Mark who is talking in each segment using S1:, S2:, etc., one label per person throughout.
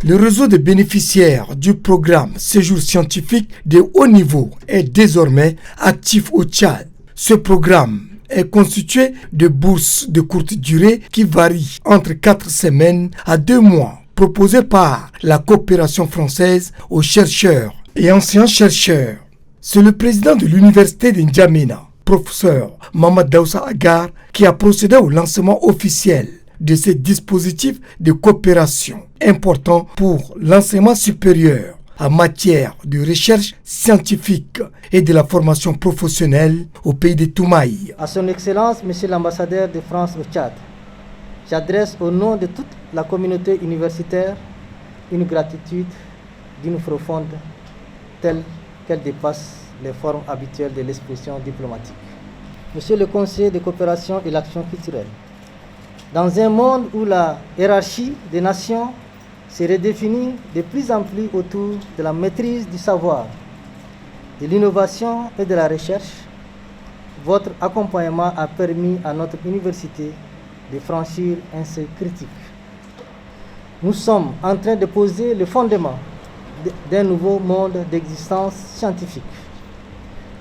S1: Le réseau de bénéficiaires du programme Séjour scientifique de haut niveau est désormais actif au Tchad. Ce programme est constitué de bourses de courte durée qui varient entre 4 semaines à 2 mois, proposées par la coopération française aux chercheurs et anciens chercheurs. C'est le président de l'université de N'Djamena, professeur Mamad Daoussa Agar, qui a procédé au lancement officiel de ces dispositifs de coopération importants pour l'enseignement supérieur en matière de recherche scientifique et de la formation professionnelle au pays de Toumaï.
S2: À son Excellence, Monsieur l'ambassadeur de France au Tchad, j'adresse au nom de toute la communauté universitaire une gratitude d'une profonde telle qu'elle dépasse les formes habituelles de l'expression diplomatique. Monsieur le conseiller de coopération et l'action culturelle, dans un monde où la hiérarchie des nations se redéfinit de plus en plus autour de la maîtrise du savoir, de l'innovation et de la recherche, votre accompagnement a permis à notre université de franchir un seuil critique. Nous sommes en train de poser le fondement d'un nouveau monde d'existence scientifique,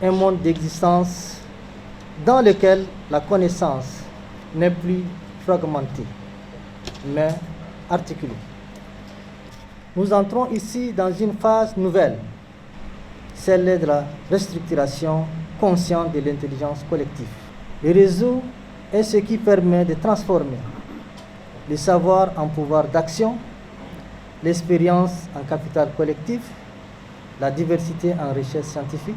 S2: un monde d'existence dans lequel la connaissance n'est plus fragmentée, mais articulée. Nous entrons ici dans une phase nouvelle, celle de la restructuration consciente de l'intelligence collective. Le réseau est ce qui permet de transformer le savoir en pouvoir d'action, l'expérience en capital collectif, la diversité en richesse scientifique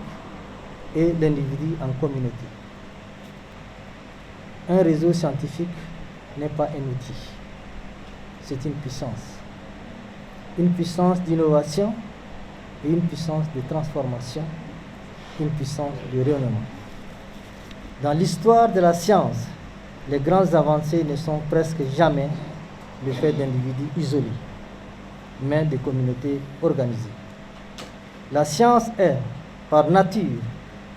S2: et l'individu en communauté. Un réseau scientifique n'est pas un outil, c'est une puissance d'innovation et une puissance de transformation, une puissance de rayonnement. Dans l'histoire de la science, les grandes avancées ne sont presque jamais le fait d'individus isolés, mais de communautés organisées. La science est, par nature,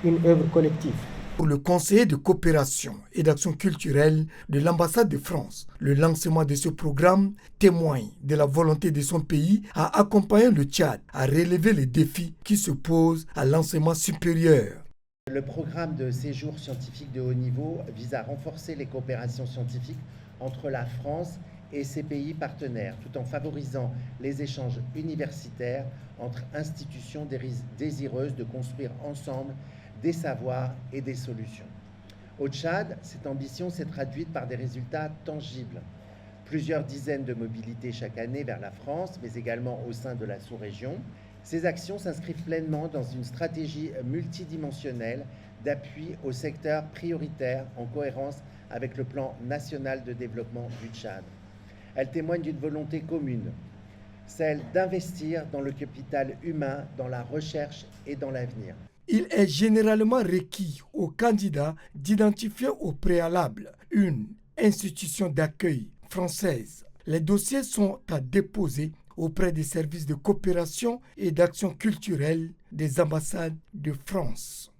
S2: une œuvre collective.
S1: Pour le conseiller de coopération et d'action culturelle de l'ambassade de France, le lancement de ce programme témoigne de la volonté de son pays à accompagner le Tchad à relever les défis qui se posent à l'enseignement supérieur.
S3: Le programme de séjour scientifique de haut niveau vise à renforcer les coopérations scientifiques entre la France et ses pays partenaires, tout en favorisant les échanges universitaires entre institutions désireuses de construire ensemble des savoirs et des solutions. Au Tchad, cette ambition s'est traduite par des résultats tangibles. Plusieurs dizaines de mobilités chaque année vers la France, mais également au sein de la sous-région. Ces actions s'inscrivent pleinement dans une stratégie multidimensionnelle d'appui aux secteurs prioritaires en cohérence avec le plan national de développement du Tchad. Elles témoignent d'une volonté commune, celle d'investir dans le capital humain, dans la recherche et dans l'avenir.
S1: Il est généralement requis aux candidats d'identifier au préalable une institution d'accueil française. Les dossiers sont à déposer auprès des services de coopération et d'action culturelle des ambassades de France.